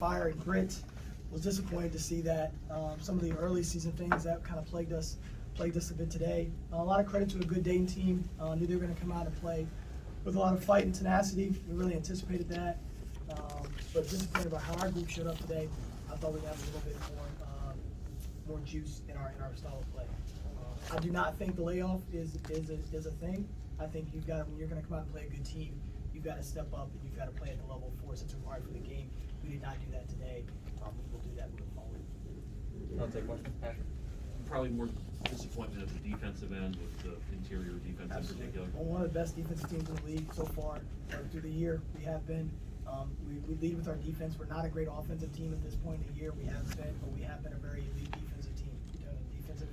fire and grit. Was disappointed to see that some of the early season things that kind of plagued us a bit today. A lot of credit to a good Dayton team. Knew they were going to come out and play with a lot of fight and tenacity. We really anticipated that. But disappointed about how our group showed up today. I thought we'd have a little bit more juice in our style of play. I do not think the layoff is a thing. I think when you're going to come out and play a good team, you've got to step up and you've got to play at the level of force that's required for the game. We did not do that today. We will do that moving forward. I'll take one, Patrick. Probably more disappointment at the defensive end with the interior defense in particular. Well, one of the best defensive teams in the league so far through the year. We have been. We lead with our defense. We're not a great offensive team at this point in the year. We have been, but we have been a very elite defensive team. Defensive,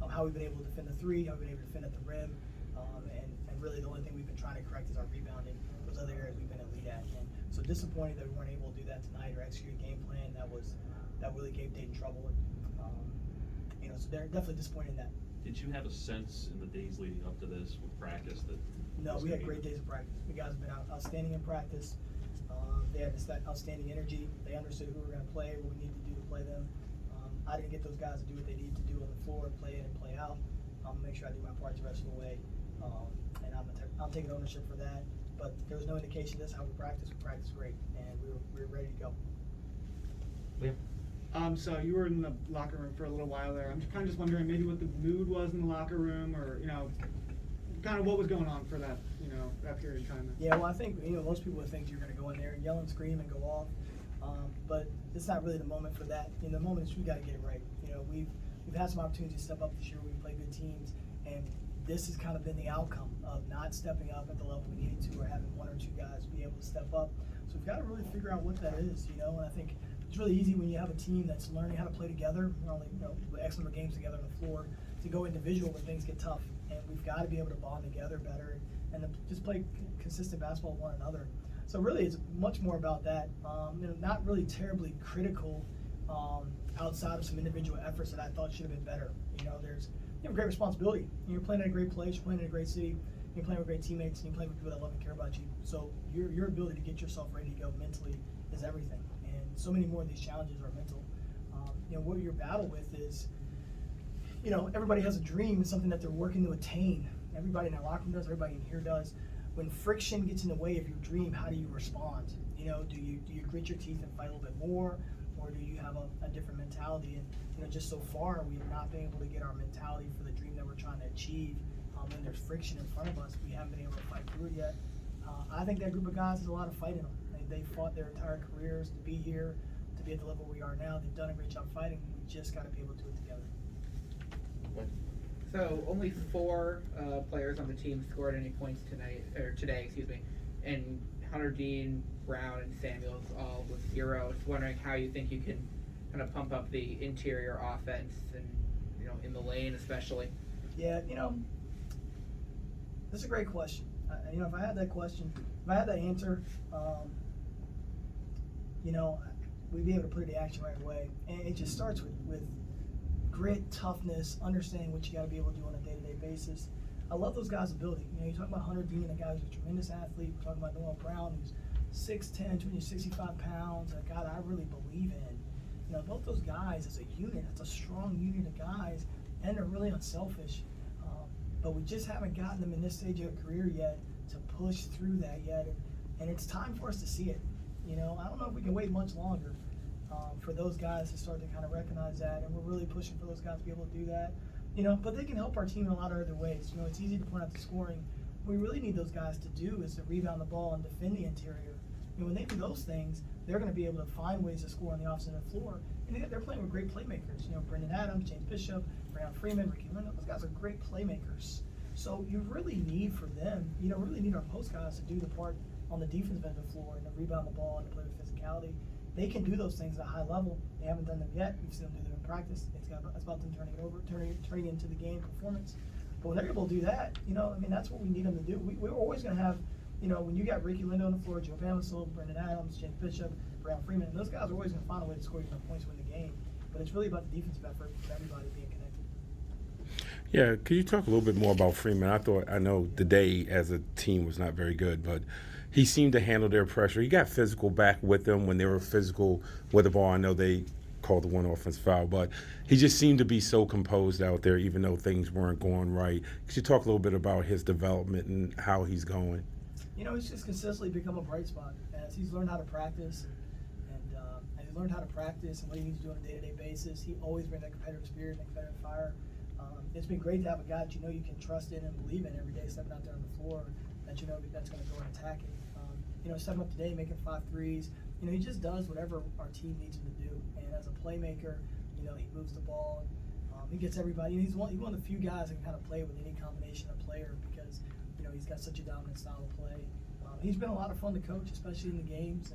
how we've been able to defend the three, how we've been able to defend at the rim, and really the only thing we've been trying to correct is our rebounding. Those other areas we've been elite at. And so disappointed that we weren't able to do that tonight or execute a game plan that really gave Dayton trouble. So they're definitely disappointed in that. Did you have a sense in the days leading up to this with practice that? No, we had great days of practice. The guys have been outstanding in practice. They had that outstanding energy. They understood who we were going to play, what we needed to do to play them. I didn't get those guys to do what they needed to do on the floor, play in and play out. I'm going to make sure I do my part the rest of the way, and I'm taking ownership for that. But there was no indication this is how we practice. We practiced great, and we were ready to go. Liam? So you were in the locker room for a little while there. I'm kind of just wondering maybe what the mood was in the locker room, or kind of what was going on for that that period of time. Yeah, well, I think most people would think you're going to go in there and yell and scream and go off, but it's not really the moment for that. The moment is we got to get it right. We've had some opportunities to step up this year. We play good teams, and this has kind of been the outcome of not stepping up at the level we needed to, or having one or two guys be able to step up. So we've got to really figure out what that is. And I think it's really easy when you have a team that's learning how to play together, X number of games together on the floor, to go individual when things get tough. And we've got to be able to bond together better and just play consistent basketball with one another. So really, it's much more about that. Not really terribly critical outside of some individual efforts that I thought should have been better. There's great responsibility. You're playing in a great place. You're playing in a great city. You're playing with great teammates. And you're playing with people that love and care about you. So your ability to get yourself ready to go mentally is everything. And so many more of these challenges are mental. What your battle with is, everybody has a dream. It's something that they're working to attain. Everybody in that locker room does. Everybody in here does. When friction gets in the way of your dream, how do you respond? Do you grit your teeth and fight a little bit more, or do you have a different mentality? And just so far, we have not been able to get our mentality for the dream that we're trying to achieve. And there's friction in front of us. We haven't been able to fight through it yet. I think that group of guys has a lot of fight in them. They fought their entire careers to be here, to be at the level we are now. They've done a great job fighting. We just got to be able to do it together. So only 4 players on the team scored any points today, and Hunter Dean, Brown, and Samuels all with 0. Just wondering how you think you can kind of pump up the interior offense and in the lane especially. Yeah, this is a great question. If I had that question, if I had that answer, we'd be able to put it in action right away. And it just starts with grit, toughness, understanding what you got to be able to do on a day-to-day basis. I love those guys' ability. You talk about Hunter Dean, a guy who's a tremendous athlete. We're talking about Noah Brown, who's 6'10", 265 pounds, a guy that I really believe in. Both those guys as a unit, it's a strong unit of guys, and they're really unselfish. But we just haven't gotten them in this stage of their career yet to push through that yet. And it's time for us to see it. I don't know if we can wait much longer for those guys to start to kind of recognize that. And we're really pushing for those guys to be able to do that. But they can help our team in a lot of other ways. It's easy to point out the scoring. What we really need those guys to do is to rebound the ball and defend the interior. When they do those things, they're going to be able to find ways to score on the offensive floor. And they're playing with great playmakers. Brendan Adams, James Bishop, Brown Freeman, Ricky Lindo. Those guys are great playmakers. So you really need for them, really need our post guys to do the part on the defensive end of the floor and to rebound the ball and to play with physicality. They can do those things at a high level. They haven't done them yet. We've seen them do them in practice. It's about them turning into the game performance. But when they're able to do that, that's what we need them to do. We're always going to have, when you got Ricky Lindo on the floor, Joe Bamisile, Brendan Adams, James Bishop, Brown Freeman, those guys are always going to find a way to score points to win the game. But it's really about the defensive effort for everybody being connected. Yeah, could you talk a little bit more about Freeman? I know the day as a team was not very good, but he seemed to handle their pressure. He got physical back with them when they were physical with the ball. I know they called the one offensive foul, but he just seemed to be so composed out there, even though things weren't going right. Could you talk a little bit about his development and how he's going? He's just consistently become a bright spot as he's learned how to practice, and he's learned how to practice and what he needs to do on a day-to-day basis. He always brings that competitive spirit and competitive fire. It's been great to have a guy that you can trust in and believe in every day, stepping out there on the floor, that that's going to go and attack it. Stepping up today, making 5 threes. He just does whatever our team needs him to do. And as a playmaker, he moves the ball. He gets everybody. He's one of the few guys that can kind of play with any combination of player because he's got such a dominant style of play. He's been a lot of fun to coach, especially in the games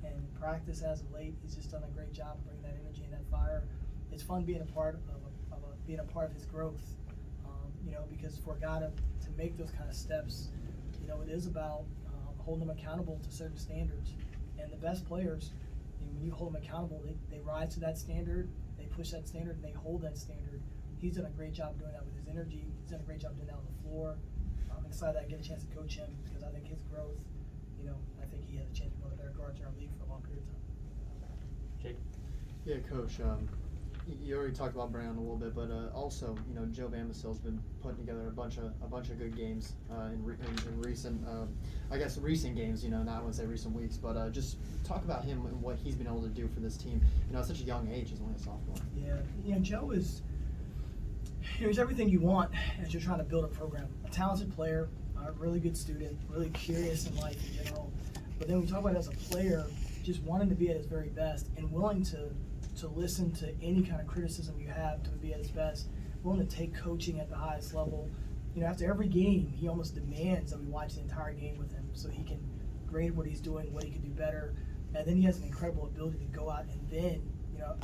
and practice as of late. He's just done a great job of bringing that energy and that fire. It's fun being a part of his growth. Because for a guy to make those kind of steps, it is about holding them accountable to certain standards. And the best players, when you hold them accountable, they rise to that standard, they push that standard, and they hold that standard. He's done a great job doing that with his energy. He's done a great job doing that on the floor. I'm excited I get a chance to coach him because I think his growth, I think he has a chance to be one of the better guards in our league for a long period of time. Jake? Yeah, Coach. You already talked about Brown a little bit, but also, Joe Bamisille's been putting together a bunch of good games in recent, recent games. Not I wouldn't say recent weeks, but just talk about him and what he's been able to do for this team. At such a young age, he's only a sophomore. Yeah, Joe is. He's everything you want as you're trying to build a program. A talented player, a really good student, really curious in life in general. But then we talk about it as a player, just wanting to be at his very best and willing to listen to any kind of criticism you have to be at his best, willing to take coaching at the highest level. After every game, he almost demands that we watch the entire game with him so he can grade what he's doing, what he can do better. And then he has an incredible ability to go out and then,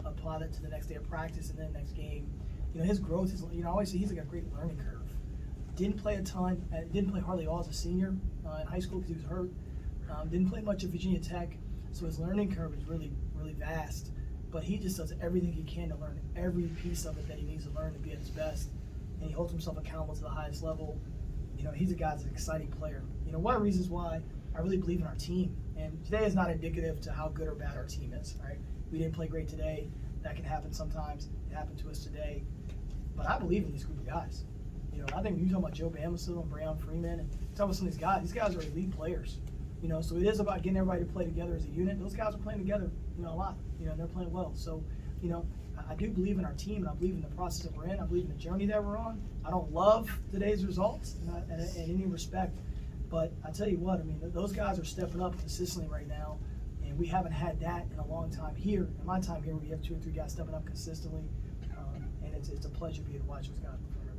apply that to the next day of practice and then the next game. His growth is, I always say he's like a great learning curve. Didn't play a ton, didn't play hardly all as a senior in high school because he was hurt. Didn't play much at Virginia Tech, so his learning curve is really, really vast. But he just does everything he can to learn every piece of it that he needs to learn to be at his best. And he holds himself accountable to the highest level. He's a guy that's an exciting player. One of the reasons why I really believe in our team. And today is not indicative to how good or bad our team is, right? We didn't play great today. That can happen sometimes. It happened to us today. But I believe in this group of guys. I think when you talk about Joe Bamisile and Brown Freeman and talk about some of these guys are elite players. So it is about getting everybody to play together as a unit. Those guys are playing together, a lot. They're playing well. So, I do believe in our team, and I believe in the process that we're in. I believe in the journey that we're on. I don't love today's results in any respect, but I tell you what, those guys are stepping up consistently right now, and we haven't had that in a long time here. In my time here, we have 2 or 3 guys stepping up consistently, and it's a pleasure to be able to watch those guys perform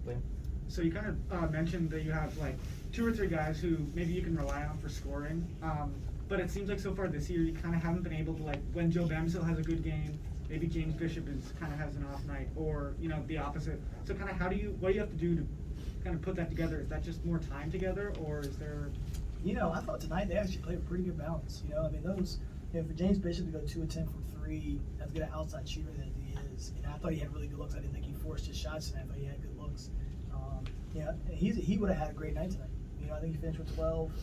every day. Liam? So you kind of mentioned that you have like 2 or 3 guys who maybe you can rely on for scoring. But it seems like so far this year you kind of haven't been able to, like, when Joe Bamisile has a good game, maybe James Bishop kind of has an off night, or the opposite. So kind of what do you have to do to kind of put that together? Is that just more time together, or is there? I thought tonight they actually played a pretty good balance. For James Bishop to go 2 of 10 from 3, as good an outside shooter that he is. I thought he had really good looks. I didn't think he forced his shots tonight. I thought he had good looks. He would have had a great night tonight. I think he finished with 12.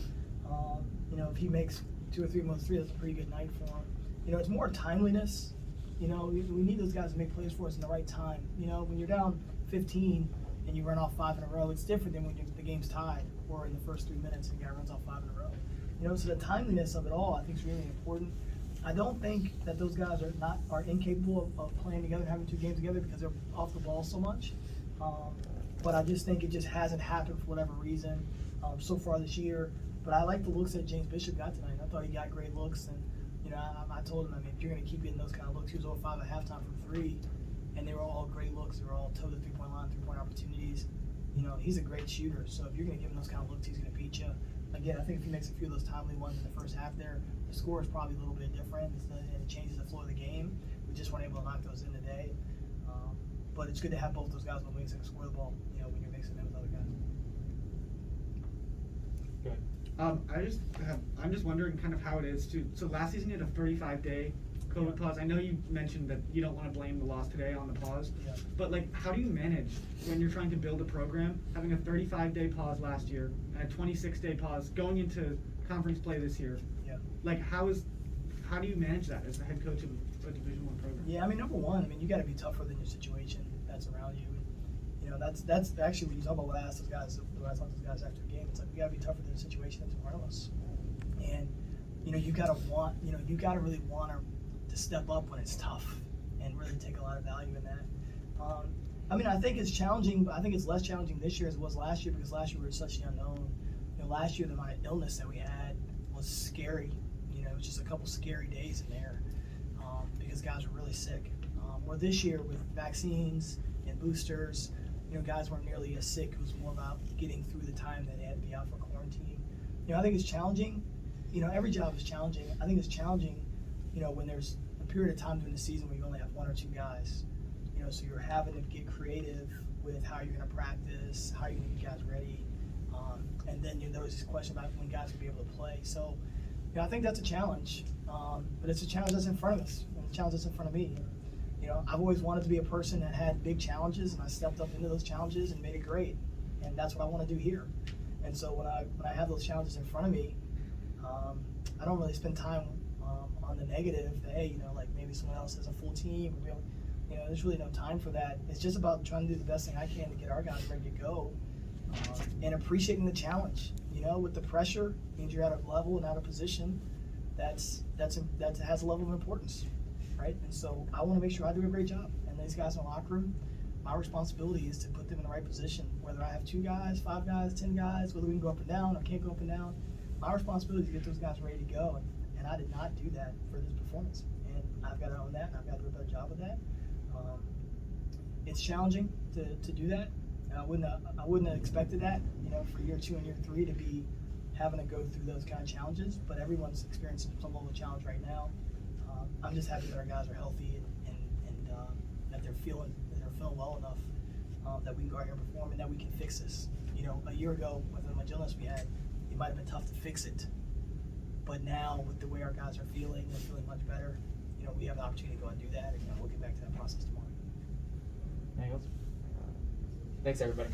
If he makes 2 or 3 more 3, that's a pretty good night for him. It's more timeliness. We need those guys to make plays for us in the right time. When you're down 15 and you run off 5 in a row, it's different than when the game's tied or in the first 3 minutes and the guy runs off 5 in a row. So the timeliness of it all, I think, is really important. I don't think that those guys are incapable of playing together and having 2 games together because they're off the ball so much. But I just think it just hasn't happened for whatever reason so far this year. But I like the looks that James Bishop got tonight. I thought he got great looks, and I told him, if you're going to keep getting those kind of looks, he was over 5 at halftime from 3, and they were all great looks. They were all toe to the 3-point line, 3-point opportunities. He's a great shooter, so if you're going to give him those kind of looks, he's going to beat you. Again, I think if he makes a few of those timely ones in the first half there, the score is probably a little bit different, and it changes the flow of the game. We just weren't able to knock those in today. But it's good to have both those guys on the wings that can score the ball, when you're mixing them with other guys. Go ahead. I'm just wondering kind of how it is so last season you had a 35-day COVID pause. I know you mentioned that you don't want to blame the loss today on the pause, Yeah. but like, how do you manage when you're trying to build a program, having a 35-day pause last year and a 26-day pause going into conference play this year? Yeah. Like, how do you manage that as the head coach of a Division I program? Yeah, I mean, number one, I mean, you got to be tougher than your situation that's around you. You know, that's actually when you talk about what I asked those guys, what I talked to those guys after the game. It's like we got to be tougher than the situation that's in front of us. And you know, you got to really want to step up when it's tough and really take a lot of value in that. I mean, I think it's challenging, but I think it's less challenging this year as it was last year because last year we were such the unknown. You know, last year the amount of illness that we had was scary. You know, it was just a couple scary days in there because guys were really sick. Where this year with vaccines and boosters, you know, guys weren't nearly as sick. It was more about getting through the time that they had to be out for quarantine. You know, I think it's challenging. You know, every job is challenging. I think it's challenging, you know, when there's a period of time during the season where you only have one or two guys. You know, so you're having to get creative with how you're going to practice, how you're going to get guys ready. And then there was this question about when guys will be able to play. So, you know, I think that's a challenge. But it's a challenge that's in front of us, and a challenge that's in front of me. You know, I've always wanted to be a person that had big challenges, and I stepped up into those challenges and made it great. And that's what I want to do here. And so when I have those challenges in front of me, I don't really spend time on the negative. That, hey, you know, like maybe someone else has a full team. Or you know, there's really no time for that. It's just about trying to do the best thing I can to get our guys ready to go, and appreciating the challenge. You know, with the pressure means you're at a level and out of position that has a level of importance, right? And so I want to make sure I do a great job. And these guys in the locker room, my responsibility is to put them in the right position. Whether I have 2 guys, 5 guys, 10 guys, whether we can go up and down or can't go up and down, my responsibility is to get those guys ready to go. And I did not do that for this performance. And I've got to own that, and I've got to do a better job of that. It's challenging to do that. I wouldn't have expected that, you know, for year 2 and year 3 to be having to go through those kind of challenges. But everyone's experiencing some level of challenge right now. I'm just happy that our guys are healthy and that they're feeling well enough that we can go out here and perform and that we can fix this. You know, a year ago with the much illness we had, it might have been tough to fix it. But now with the way our guys are feeling, they're feeling much better. You know, we have the opportunity to go and do that, and we'll get back to that process tomorrow. Anything else? Thanks, everybody.